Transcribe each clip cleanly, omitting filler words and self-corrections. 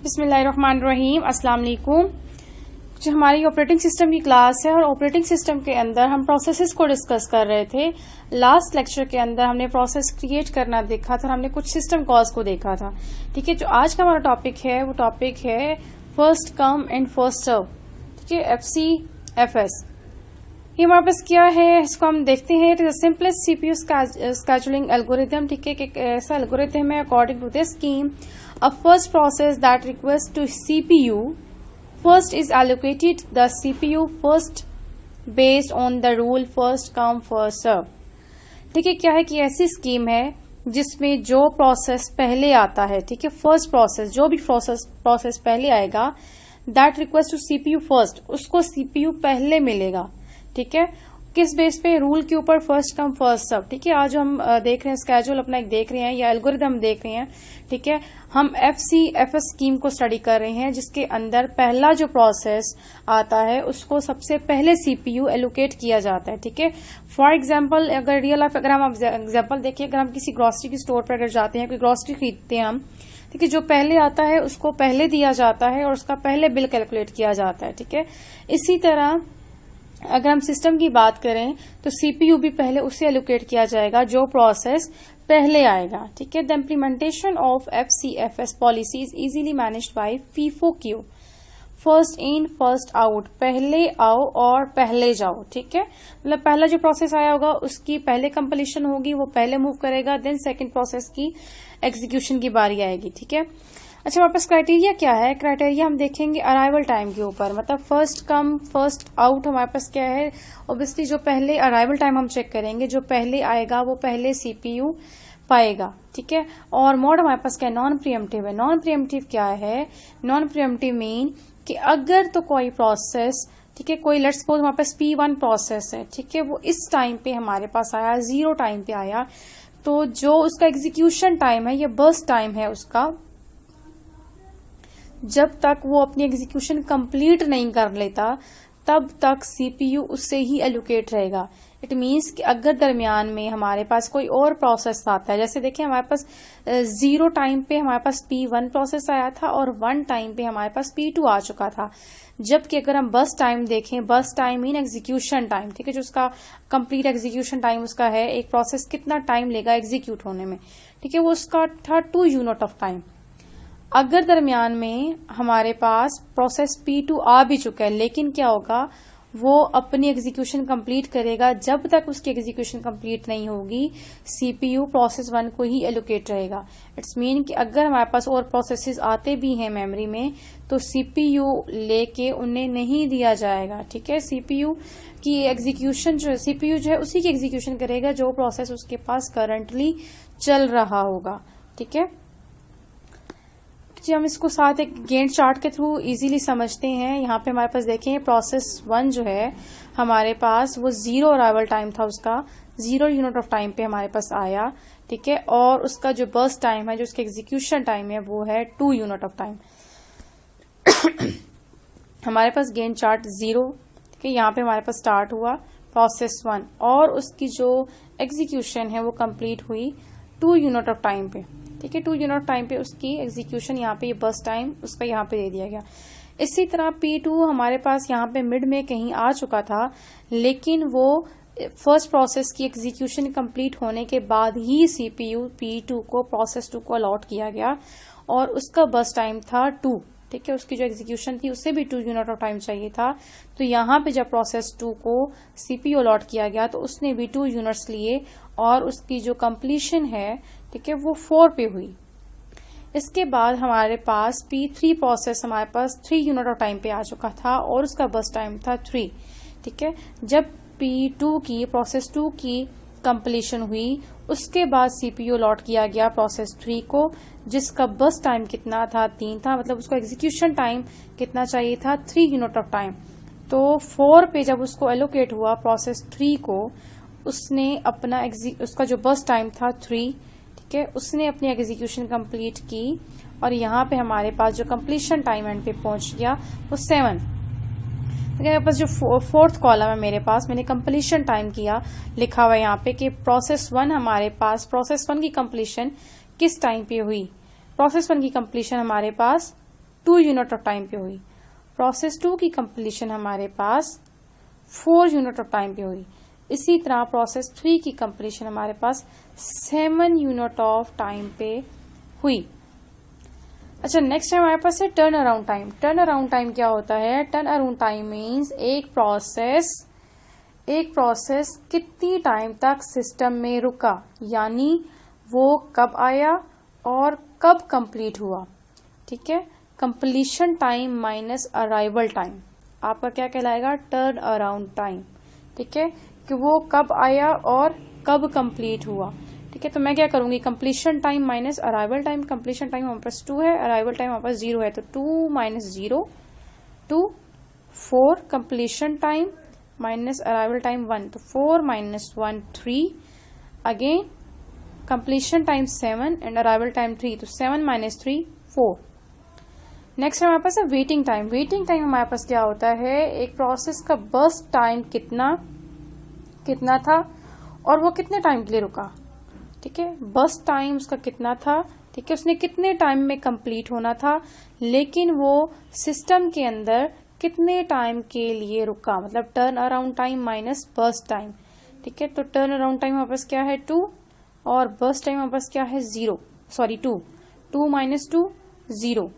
बिस्मिल्लाहिर्रहमानिर्रहीम, अस्सलाम वालेकुम। जो हमारी ऑपरेटिंग सिस्टम की क्लास है और ऑपरेटिंग सिस्टम के अंदर हम प्रोसेसेस को डिस्कस कर रहे थे। लास्ट लेक्चर के अंदर हमने प्रोसेस क्रिएट करना देखा था, हमने कुछ सिस्टम कॉल्स को देखा था। ठीक है, जो आज का हमारा टॉपिक है वो टॉपिक है first come and first serve. ठीक है, FCFS। ये हमारे पास क्या है, इसको हम देखते हैं। It is the simplest CPU scheduling algorithm। ठीक है, एक ऐसा एल्गोरिथम है according to this scheme a first process that requests to CPU first is allocated the CPU first based on the rule first come first serve। ठीक है, क्या है कि ऐसी स्कीम है जिसमें जो प्रोसेस पहले आता है, ठीक है, फर्स्ट प्रोसेस, जो भी प्रोसेस पहले आएगा, that request to CPU first, उसको CPU पहले मिलेगा। ठीक है, किस बेस पे? रूल के ऊपर, फर्स्ट कम फर्स्ट सर्व। ठीक है, आज हम देख रहे हैं स्केड्यूल अपना एक देख रहे हैं या एल्गोरिथम देख रहे हैं। ठीक है, हम FCFS स्कीम को स्टडी कर रहे हैं जिसके अंदर पहला जो प्रोसेस आता है उसको सबसे पहले CPU एलोकेट किया जाता है। ठीक है, फॉर एग्जांपल अगर रियल लाइफ अगर हम एग्जांपल देखिए, अगर हम किसी ग्रोसरी की स्टोर पर अगर जाते हैं, कोई ग्रोसरी खरीदते हैं हम, ठीक है, जो पहले आता है उसको पहले दिया जाता है और उसका पहले बिल कैलकुलेट किया जाता है। ठीक है, इसी तरह अगर हम सिस्टम की बात करें तो CPU भी पहले उसे एलोकेट किया जाएगा जो प्रोसेस पहले आएगा। ठीक है, the implementation of FCFS policy is easily managed by FIFO Q, first in first out, पहले आओ और पहले जाओ। ठीक है, मतलब पहला जो प्रोसेस आया होगा उसकी पहले कंप्लीशन होगी, वो पहले मूव करेगा, देन सेकंड प्रोसेस की एग्जीक्यूशन की बारी आएगी। ठीक है, अच्छा, हमारे पास क्राइटेरिया क्या है? क्राइटेरिया हम देखेंगे अराइवल टाइम के ऊपर, मतलब फर्स्ट कम फर्स्ट आउट हमारे पास क्या है। ऑब्वियसली जो पहले अराइवल टाइम हम चेक करेंगे, जो पहले आएगा वो पहले CPU पाएगा। ठीक है, और मोड हमारे पास क्या है? नॉन प्रीएम्प्टिव है। नॉन प्रीएम्प्टिव क्या है? नॉन प्रीएम्प्टिव मीन कि अगर तो कोई प्रोसेस, ठीक है, कोई लेट्स सपोज हमारे पास P1 प्रोसेस है, ठीक है, वो इस टाइम पे हमारे पास आया, 0 टाइम पे आया, तो जो उसका एग्जीक्यूशन टाइम है, ये बर्स्ट टाइम है उसका, जब तक वो अपनी एग्जीक्यूशन कंप्लीट नहीं कर लेता तब तक CPU उससे ही एलोकेट रहेगा। इट मीन्स कि अगर दरमियान में हमारे पास कोई और प्रोसेस आता है, जैसे देखिए हमारे पास 0 टाइम पे हमारे पास P1 प्रोसेस आया था और 1 टाइम पे हमारे पास P2 आ चुका था, जबकि अगर हम बस टाइम देखें, बस टाइम इन एग्जीक्यूशन टाइम, ठीक है, जो उसका कंप्लीट एग्जीक्यूशन टाइम उसका है, एक प्रोसेस कितना टाइम लेगा एग्जीक्यूट होने में, ठीक है, वो उसका था 2 यूनिट ऑफ टाइम। अगर दरमियान में हमारे पास प्रोसेस P2 आ भी चुका है, लेकिन क्या होगा, वो अपनी एग्जीक्यूशन कंप्लीट करेगा, जब तक उसकी एग्जीक्यूशन कंप्लीट नहीं होगी CPU प्रोसेस 1 को ही एलोकेट रहेगा। इट्स मीन कि अगर हमारे पास और प्रोसेसेस आते भी हैं मेमोरी में तो CPU लेके उन्हें नहीं दिया जाएगा। ठीक है, CPU की एग्जीक्यूशन जो है, CPU जो है उसी की एग्जीक्यूशन करेगा जो प्रोसेस उसके पास करंटली चल रहा होगा। ठीक है जी, हम इसको साथ एक गैंट चार्ट के थ्रू इजीली समझते हैं। यहाँ पे हमारे पास देखें प्रोसेस 1 जो है हमारे पास वो 0 अराइवल टाइम था, उसका 0 यूनिट ऑफ टाइम पे हमारे पास आया। ठीक है, और उसका जो बर्स्ट टाइम है, जो उसका एग्जीक्यूशन टाइम है, वो है 2 यूनिट ऑफ टाइम। हमारे पास गैंट चार्ट 0, ठीक है, यहाँ पे हमारे पास स्टार्ट हुआ प्रोसेस 1 और उसकी जो एग्जीक्यूशन है वो कंप्लीट हुई 2 यूनिट ऑफ टाइम पे। ठीक है, 2 यूनिट ऑफ टाइम पे उसकी एग्जीक्यूशन, यहाँ पे ये बर्स्ट टाइम उसका यहाँ पे दे दिया गया। इसी तरह P2 हमारे पास यहाँ पे मिड में कहीं आ चुका था, लेकिन वो फर्स्ट प्रोसेस की एग्जीक्यूशन कंप्लीट होने के बाद ही CPU P2 को प्रोसेस 2 को अलॉट किया गया और उसका बर्स्ट टाइम था 2। ठीक है, उसकी जो एग्जीक्यूशन थी उससे भी 2 यूनिट ऑफ टाइम चाहिए था, तो यहाँ पे जब प्रोसेस 2 को CPU अलॉट किया गया तो उसने भी 2 यूनिट्स लिए और उसकी जो कंप्लीशन है, ठीक है, वो 4 पे हुई। इसके बाद हमारे पास P3 प्रोसेस हमारे पास 3 यूनिट ऑफ टाइम पे आ चुका था और उसका बस टाइम था 3। ठीक है, जब P2 की प्रोसेस 2 की कंप्लीशन हुई उसके बाद CPU अलॉट किया गया प्रोसेस 3 को, जिसका बस टाइम कितना था? 3 था, मतलब उसको एग्जीक्यूशन टाइम कितना चाहिए था? 3 यूनिट ऑफ टाइम। तो 4 पे जब उसको एलोकेट हुआ प्रोसेस 3 को, उसने अपना उसका जो बस टाइम था 3, ठीक है, उसने अपनी एग्जीक्यूशन कंप्लीट की और यहाँ पे हमारे पास जो कंप्लीशन टाइम एंड पे पहुंच गया वो 7। मेरे पास जो 4th कॉलम है मेरे पास, मैंने कंप्लीशन टाइम किया, लिखा हुआ है यहाँ पे कि प्रोसेस 1 हमारे पास, प्रोसेस 1 की कंप्लीशन किस टाइम पे हुई? प्रोसेस 1 की कंप्लीशन हमारे पास 2 यूनिट ऑफ टाइम पे हुई। प्रोसेस 2 की कंप्लीशन हमारे पास 4 यूनिट ऑफ टाइम पे हुई। इसी तरह प्रोसेस 3 की कंप्लीशन हमारे पास 7 यूनिट ऑफ टाइम पे हुई। अच्छा, नेक्स्ट है हमारे पास है turn around time. Turn around time क्या होता है? टर्न अराउंड टाइम मीन्स एक प्रोसेस कितनी टाइम तक सिस्टम में रुका, यानी वो कब आया और कब कंप्लीट हुआ। ठीक है, completion time minus arrival time आपका क्या कहलाएगा? Turn around time. ठीक है, कि वो कब आया और कब कंप्लीट हुआ। ठीक है, तो मैं क्या करूंगी? Completion time minus arrival time. Completion time हमारे पास 2 है, अराइवल टाइम हमारे पास 0 है, तो 2 minus 0 2 4 completion time minus arrival time 1, तो 4 minus 1 3। Again completion time 7 and arrival time 3, तो 7 माइनस 3 4। नेक्स्ट हमारे पास है वेटिंग टाइम। वेटिंग टाइम हमारे पास क्या होता है? एक प्रोसेस का बर्स्ट टाइम कितना था और वो कितने टाइम के लिए रुका। ठीक है, बर्स्ट टाइम उसका कितना था। ठीक है, उसने कितने टाइम में कंप्लीट होना था, लेकिन वो सिस्टम के अंदर कितने टाइम के लिए रुका, मतलब turn around time minus burst time. ठीक है, तो टर्न अराउंड टाइम हमारे पास क्या है? 2 और बर्स्ट टाइम हमारे पास क्या है? 0 सॉरी 2 2 माइनस 2 0।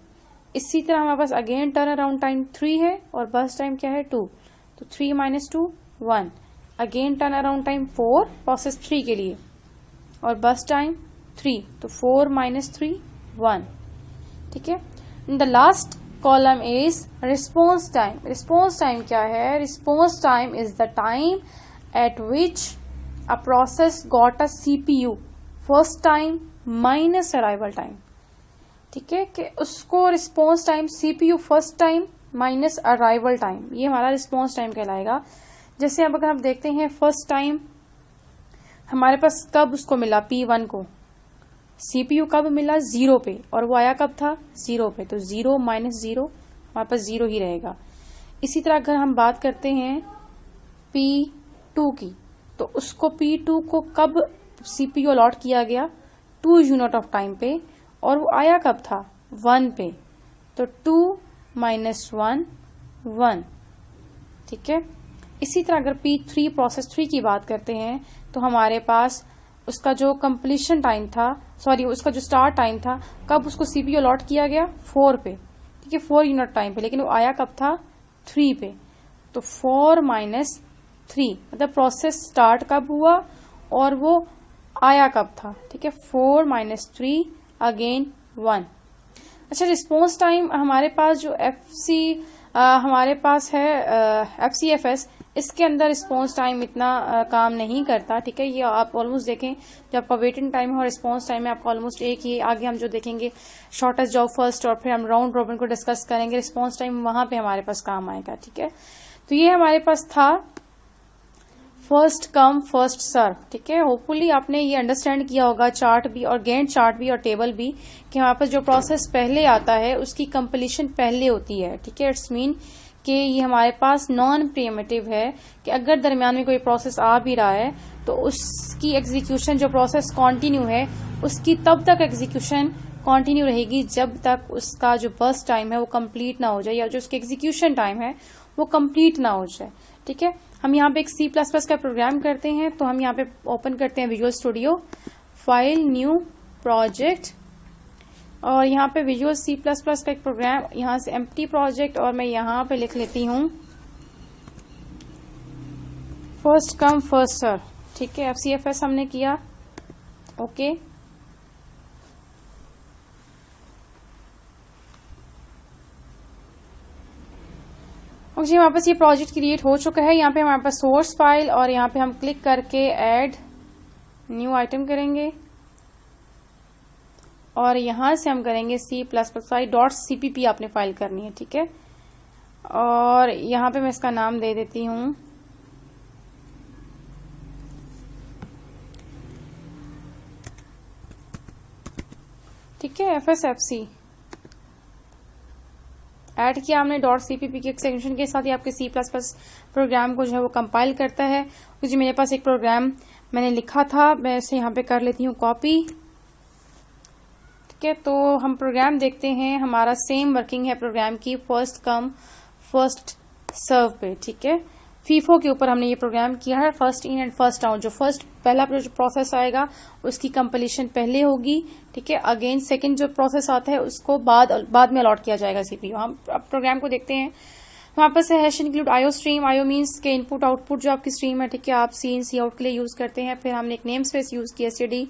इसी तरह हमारे पास अगेन टर्न अराउंड टाइम 3 है और बर्स्ट टाइम क्या है? 2, तो 3 minus 2 1। Again turn around time 4 process 3 के लिए और बर्स्ट टाइम 3, तो 4 माइनस 3 1। ठीक है, the last column is response time. Response time क्या है? Response time is the time eight which a process got a CPU first time minus arrival time. ठीक है, कि उसको response time CPU first time minus arrival time, ये हमारा response time कहलाएगा। जैसे अब अगर हम देखते हैं फर्स्ट टाइम हमारे पास कब उसको मिला, P1 को सीपीयू कब मिला? 0 पे, और वो आया कब था? 0 पे, तो 0 माइनस 0 हमारे पास 0 ही रहेगा। इसी तरह अगर हम बात करते हैं P2 की, तो उसको P2 को कब सीपीयू अलॉट किया गया? 2 यूनिट ऑफ टाइम पे, और वो आया कब था? 1 पे, तो 2 माइनस 1 1। ठीक है, इसी तरह अगर P3 प्रोसेस 3 की बात करते हैं, तो हमारे पास उसका जो कंप्लीशन टाइम था, सॉरी उसका जो स्टार्ट टाइम था, कब उसको सीपीयू अलॉट किया गया? 4 पे। ठीक है, 4 यूनिट टाइम पे, लेकिन वो आया कब था? 3 पे, तो 4 माइनस 3, मतलब प्रोसेस स्टार्ट कब हुआ और वो आया कब था। ठीक है, 4 माइनस 3 अगेन 1। अच्छा, रिस्पॉन्स टाइम हमारे पास जो हमारे पास है FCFS, इसके अंदर रिस्पॉन्स टाइम इतना काम नहीं करता। ठीक है, ये आप ऑलमोस्ट देखें, जब आपका वेटिंग टाइम है और रिस्पॉन्स टाइम है आपका ऑलमोस्ट एक ही। आगे हम जो देखेंगे शॉर्टेस्ट जॉब फर्स्ट, और फिर हम राउंड रॉबिन को डिस्कस करेंगे, रिस्पॉन्स टाइम वहां पे हमारे पास काम आएगा। ठीक है, तो ये हमारे पास था फर्स्ट कम फर्स्ट सर्व। ठीक है, होपफुली आपने ये अंडरस्टैंड किया होगा, चार्ट भी और गैंट चार्ट भी और टेबल भी, कि हमारे पास जो प्रोसेस पहले आता है उसकी कंप्लीशन पहले होती है। ठीक है, इट्स मीन कि ये हमारे पास नॉन प्रीएम्प्टिव है, कि अगर दरमियान में कोई प्रोसेस आ भी रहा है तो उसकी एग्जीक्यूशन, जो प्रोसेस कंटिन्यू है उसकी तब तक एग्जीक्यूशन कंटिन्यू रहेगी जब तक उसका जो बर्स्ट टाइम है वो कंप्लीट ना हो जाए, या जो उसकी एग्जीक्यूशन टाइम है वो कंप्लीट ना हो जाए। ठीक है, हम यहाँ पे एक C++ का प्रोग्राम करते हैं, तो हम यहाँ पे ओपन करते हैं visual studio, file, new project, और यहाँ पे विजुअल C++ का एक प्रोग्राम, यहाँ से एम्प्टी प्रोजेक्ट, और मैं यहाँ पे लिख लेती हूँ फर्स्ट कम फर्स्ट सर्व। ठीक है, FCFS हमने किया, ओके। और जी हमारे पास ये प्रोजेक्ट क्रिएट हो चुका है। यहाँ पे हमारे पास सोर्स फाइल, और यहाँ पे हम क्लिक करके ऐड न्यू आइटम करेंगे, और यहां से हम करेंगे C++.cpp आपने फाइल करनी है। ठीक है, और यहाँ पे मैं इसका नाम दे देती हूँ ठीक है, FSFC ऐड किया हमने .cpp के एक्सटेंशन के साथ ही आपके C++ प्रोग्राम को जो है वो कंपाइल करता है। क्योंकि मेरे पास एक प्रोग्राम मैंने लिखा था, मैं इसे यहाँ पे कर लेती हूँ कॉपी। ठीक है, तो हम प्रोग्राम देखते हैं। हमारा सेम वर्किंग है प्रोग्राम की, फर्स्ट कम फर्स्ट सर्व पे। ठीक है, फीफो के ऊपर हमने ये प्रोग्राम किया है, first in and first out. जो पहला जो प्रोसेस आएगा उसकी कंप्लीशन पहले होगी। ठीक है, अगेन सेकंड जो प्रोसेस आता है उसको बाद में अलॉट किया जाएगा सीपीयू। हम अब प्रोग्राम को देखते हैं। वहां पर से hash include IO stream. IO means के इनपुट आउटपुट जो आपकी स्ट्रीम है। ठीक है, आप सी इन सी आउट के लिए यूज करते हैं। फिर हमने एक नेम स्पेस यूज किया एसटीडी।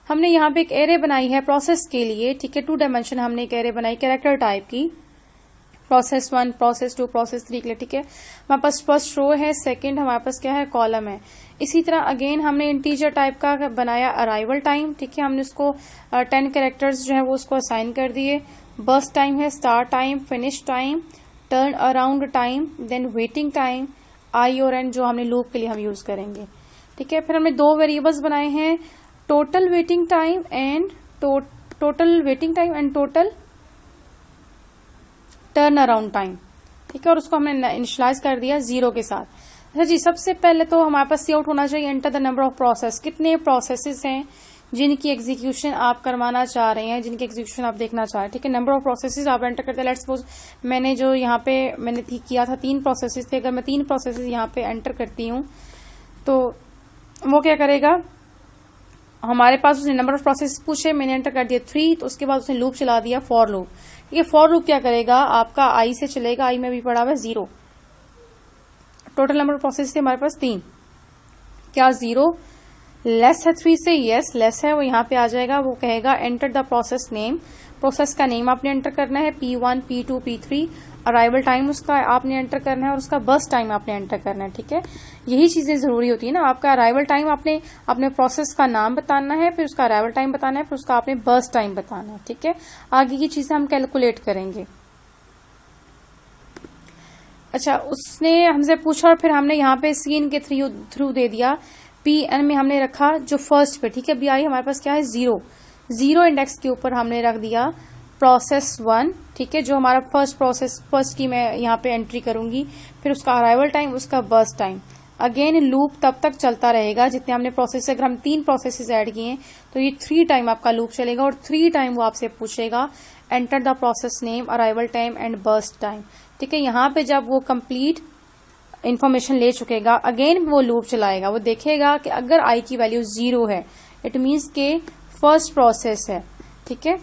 हमने यहाँ पे एक एरे बनाई है प्रोसेस के लिए। ठीक है, 2 डायमेंशन हमने एक एरे बनाई कैरेक्टर टाइप की, प्रोसेस 1, प्रोसेस 2, प्रोसेस 3 के लिए। ठीक है, हमारे पास फर्स्ट रो है, सेकंड हमारे पास क्या है, कॉलम है। इसी तरह अगेन हमने इंटीजर टाइप का बनाया अराइवल टाइम। ठीक है, हमने उसको 10 कैरेक्टर्स जो है वो उसको असाइन कर दिए। बर्स्ट टाइम है, start time, finish time, turn around time, then waiting time, आई और एन जो हमने लूप के लिए हम यूज करेंगे। ठीक है, फिर हमने 2 वेरिएबल्स बनाए हैं, total waiting time and total turn around time. ठीक है, और उसको हमने इनिशियलाइज कर दिया 0 के साथ। अच्छा जी, सबसे पहले तो हमारे पास सी आउट होना चाहिए enter the number of process. कितने प्रोसेसेस हैं जिनकी एग्जीक्यूशन आप करवाना चाह रहे हैं, जिनकी एग्जीक्यूशन आप देखना चाह रहे हैं। ठीक है, नंबर ऑफ प्रोसेसेस आप एंटर करते हैं। लेट्स सपोज मैंने जो यहाँ पे मैंने किया था 3 प्रोसेसेस थे। अगर मैं 3 प्रोसेसेस यहाँ पे एंटर करती हूँ तो वो क्या करेगा, हमारे पास उसने नंबर ऑफ प्रोसेस पूछे, मैंने एंटर कर दिया 3, तो उसके बाद उसने लूप चला दिया फॉर लूप। ठीक है, फॉर लूप क्या करेगा, आपका आई से चलेगा, आई में भी पड़ा हुआ है 0। टोटल नंबर ऑफ प्रोसेस थे हमारे पास 3। क्या 0 लेस है 3 से? यस लेस है, वो यहाँ पे आ जाएगा। वो कहेगा enter the process name. Process का नेम आपने एंटर करना है, P1, P2, P3। Arrival time उसका आपने एंटर करना है और उसका बर्स्ट टाइम आपने एंटर करना है। ठीक है, यही चीजें जरूरी होती है ना। आपका अराइवल टाइम आपने अपने प्रोसेस का नाम बताना है, फिर उसका अराइवल टाइम बताना है, फिर उसका आपने बर्स्ट टाइम बताना है। ठीक है, आगे की चीजें हम कैलकुलेट करेंगे। अच्छा, उसने हमसे पूछा और फिर हमने यहाँ पे सीन के थ्रू दे दिया। Pn में हमने रखा जो फर्स्ट पे। ठीक है, बी आई हमारे पास क्या है 0 इंडेक्स के ऊपर हमने रख दिया प्रोसेस 1। ठीक है, जो हमारा फर्स्ट की मैं यहाँ पे एंट्री करूंगी, फिर उसका अराइवल टाइम, उसका बर्स्ट टाइम। अगेन लूप तब तक चलता रहेगा जितने हमने प्रोसेस, अगर हम 3 प्रोसेसेस ऐड किए हैं तो ये 3 टाइम आपका लूप चलेगा और 3 टाइम वो आपसे पूछेगा enter the process name, arrival time and burst time. ठीक है, यहाँ पे जब वो कंप्लीट इन्फॉर्मेशन ले चुकेगा, अगेन वो लूप चलाएगा। वो देखेगा कि अगर आई की वैल्यू 0 है, इट मीन्स के फर्स्ट प्रोसेस है। ठीक है,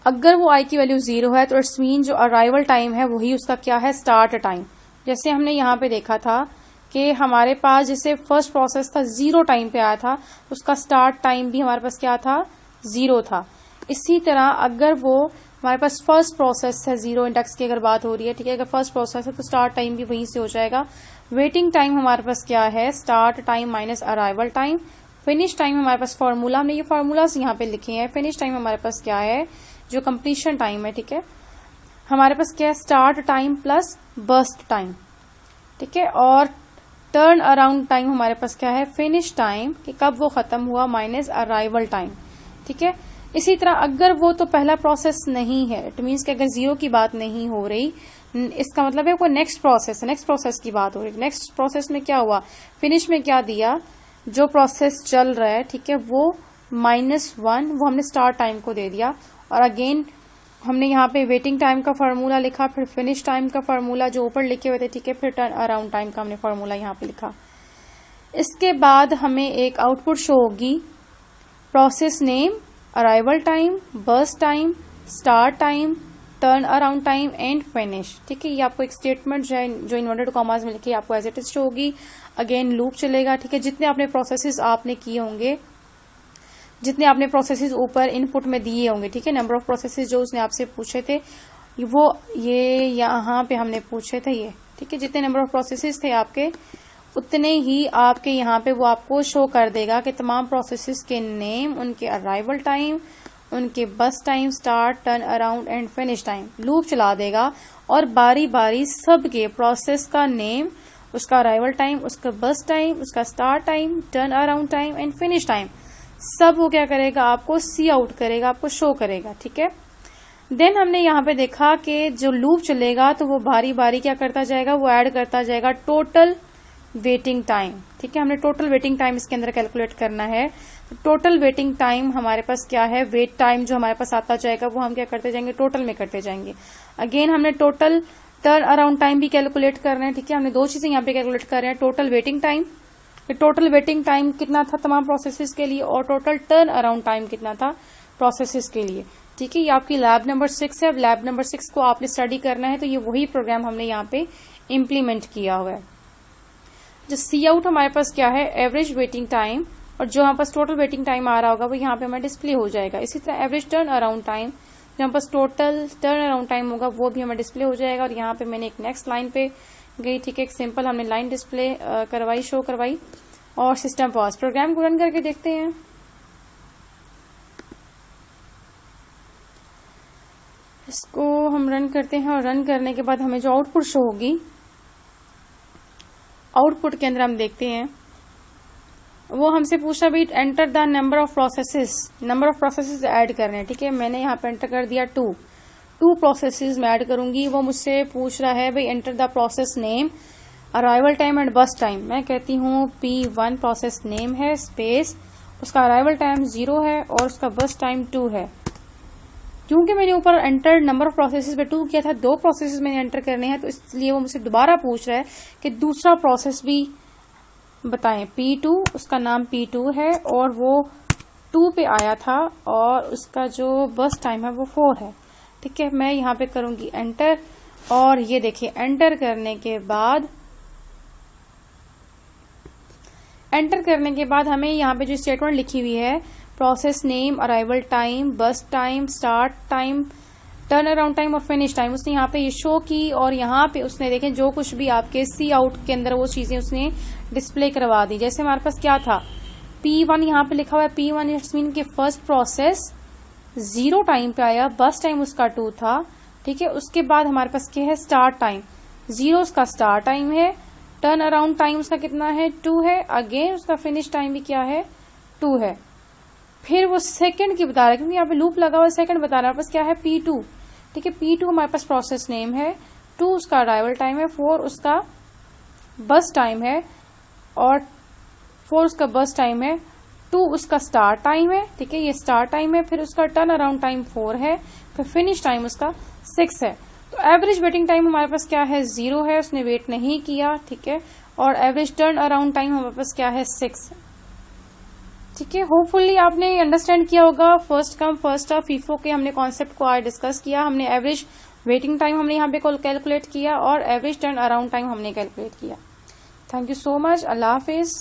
अगर वो आई की वैल्यू 0 है तो इट्स मीन जो अराइवल टाइम है वही उसका क्या है, स्टार्ट टाइम। जैसे हमने यहाँ पे देखा था कि हमारे पास जैसे फर्स्ट प्रोसेस था 0 टाइम पे आया था, उसका स्टार्ट टाइम भी हमारे पास क्या था, 0 था। इसी तरह अगर वो हमारे पास फर्स्ट प्रोसेस है, 0 इंडेक्स की अगर बात हो रही है। ठीक है, अगर फर्स्ट प्रोसेस है तो स्टार्ट टाइम भी वहीं से हो जाएगा। वेटिंग टाइम हमारे पास क्या है, start time minus arrival time. Finish time हमारे पास फॉर्मूला, हमने ये फॉर्मूलाज यहाँ पे लिखे हैं। फिनिश टाइम हमारे पास क्या है, जो कंप्लीशन टाइम है। ठीक है, हमारे पास क्या है, start time plus burst time. ठीक है, और टर्न अराउंड टाइम हमारे पास क्या है, फिनिश टाइम कि कब वो खत्म हुआ, माइनस अराइवल टाइम। ठीक है, इसी तरह अगर वो तो पहला प्रोसेस नहीं है, इट मीन्स कि अगर 0 की बात नहीं हो रही, इसका मतलब है कोई नेक्स्ट प्रोसेस है, नेक्स्ट प्रोसेस की बात हो रही है। नेक्स्ट प्रोसेस में क्या हुआ, फिनिश में क्या दिया, जो प्रोसेस चल रहा है, ठीक है, वो -1 वो हमने स्टार्ट टाइम को दे दिया। और अगेन हमने यहाँ पे वेटिंग टाइम का फार्मूला लिखा, फिर फिनिश टाइम का फार्मूला जो ऊपर लिखे हुए थे। ठीक है, फिर टर्न अराउंड टाइम का हमने फार्मूला यहाँ पे लिखा। इसके बाद हमें एक आउटपुट शो होगी, process name, arrival time, burst time, start time, turn around time and finish. ठीक है, ये आपको एक स्टेटमेंट जो इन्वर्टेड कॉमास में लिखी है आपको एज इट इज शो होगी। अगेन लूप चलेगा। ठीक है, जितने आपने प्रोसेसेस आपने किए होंगे, जितने आपने प्रोसेसेस ऊपर इनपुट में दिए होंगे, ठीक है, नंबर ऑफ प्रोसेसेस जो उसने आपसे पूछे थे वो ये यहाँ पे हमने पूछे थे ये। ठीक है, जितने नंबर ऑफ प्रोसेसेस थे आपके, उतने ही आपके यहाँ पे वो आपको शो कर देगा कि तमाम प्रोसेसेस के नेम, उनके अराइवल टाइम, उनके बस time, start, turn around and finish time. Loop चला देगा और बारी बारी सबके प्रोसेस का नेम, उसका अराइवल टाइम, उसका बस टाइम, उसका start time, turn around time and finish time, सब वो क्या करेगा, आपको सी आउट करेगा, आपको शो करेगा। ठीक है, देन हमने यहाँ पे देखा कि जो लूप चलेगा तो वो बारी बारी क्या करता जाएगा, वो ऐड करता जाएगा टोटल वेटिंग टाइम। ठीक है, हमने टोटल वेटिंग टाइम इसके अंदर कैलकुलेट करना है। तो टोटल वेटिंग टाइम हमारे पास क्या है, वेट टाइम जो हमारे पास आता जाएगा वो हम क्या करते जाएंगे, टोटल में करते जाएंगे। अगेन हमने टोटल टर्न अराउंड टाइम भी कैलकुलेट कर रहे हैं। ठीक है, हमने दो चीजें यहाँ पे कैलकुलेट कर रहे हैं, total waiting time, total waiting time कितना था तमाम प्रोसेसेस के लिए, और टोटल टर्न अराउंड टाइम कितना था प्रोसेसेस के लिए। ठीक है, ये आपकी लैब नंबर 6 है। अब लैब नंबर 6 को आपने स्टडी करना है, तो ये वही प्रोग्राम हमने यहाँ पे इम्प्लीमेंट किया हुआ है। जो सी आउट हमारे पास क्या है, एवरेज वेटिंग टाइम, और जो हमारे पास टोटल वेटिंग टाइम आ रहा होगा वो यहाँ पे हमें डिस्प्ले हो जाएगा। इसी तरह एवरेज टर्न अराउंड टाइम, जो हमारे पास टोटल टर्न अराउंड टाइम होगा वो भी हमें डिस्प्ले हो जाएगा। और यहाँ पे मैंने एक नेक्स्ट लाइन पे गई। ठीक है, एक सिंपल हमने लाइन डिस्प्ले करवाई, शो करवाई, और सिस्टम पॉज। प्रोग्राम को रन करके देखते हैं। इसको हम रन करते हैं, और रन करने के बाद हमें जो आउटपुट शो होगी, आउटपुट के अंदर हम देखते हैं वो हमसे पूछा भाई enter the number of processes add करने हैं। ठीक है, मैंने यहाँ पे एंटर कर दिया 2 प्रोसेसेस मैं ऐड करूंगी। वो मुझसे पूछ रहा है भाई enter the process name, arrival time and बस टाइम। मैं कहती हूँ P1 प्रोसेस नेम है, स्पेस, उसका अराइवल टाइम 0 है और उसका बस टाइम 2 है। क्योंकि मैंने ऊपर एंटर नंबर ऑफ प्रोसेसेस पे 2 किया था, 2 प्रोसेसेस मैंने एंटर करने हैं, तो इसलिए वो मुझसे दोबारा पूछ रहा है कि दूसरा प्रोसेस भी बताएं। P2, उसका नाम P2 है और वो 2 पे आया था, और उसका जो बस टाइम है वो 4 है। ठीक है, मैं यहाँ पे करूंगी एंटर, और ये देखिए एंटर करने के बाद हमें यहाँ पे जो स्टेटमेंट लिखी हुई है, प्रोसेस नेम, अराइवल टाइम, बस time, start time, turn around time और फिनिश टाइम, उसने यहाँ पे ये शो की। और यहाँ पे उसने देखें जो कुछ भी आपके सी आउट के अंदर वो चीजें उसने डिस्प्ले करवा दी। जैसे हमारे पास क्या था, P1 यहाँ पे लिखा हुआ है, P1 इट्स मीन के फर्स्ट प्रोसेस 0 टाइम पे आया, बस टाइम उसका 2 था। ठीक है, उसके बाद हमारे पास क्या है, स्टार्ट टाइम 0 उसका स्टार्ट टाइम है, टर्न अराउंड टाइम उसका कितना है, 2 है। अगेन उसका फिनिश टाइम भी क्या है, 2 है। फिर वो सेकंड की बता रहा है, क्योंकि यहाँ पे लूप लगा हुआ है, सेकंड बता रहा है। हमारे पास क्या है, P2। ठीक है, P2 हमारे पास प्रोसेस नेम है, 2 उसका अराइवल टाइम है, 4 उसका बस टाइम है, और 4 उसका बस टाइम है, 2 उसका स्टार्ट टाइम है। ठीक है, ये स्टार्ट टाइम है। फिर उसका टर्न अराउंड टाइम 4 है, फिर फिनिश टाइम उसका 6 है। तो एवरेज वेटिंग टाइम हमारे पास क्या है, 0 है, उसने वेट नहीं किया। ठीक है, और एवरेज टर्न अराउंड टाइम हमारे पास क्या है, 6 है। ठीक है, होपफुली आपने अंडरस्टैंड किया होगा। First come first serve FIFO के हमने कॉन्सेप्ट को आज डिस्कस किया। हमने एवरेज वेटिंग टाइम हमने यहाँ पे कैलकुलेट किया, और एवरेज टर्न अराउंड टाइम हमने कैलकुलेट किया। Thank you so much. Allah Hafiz.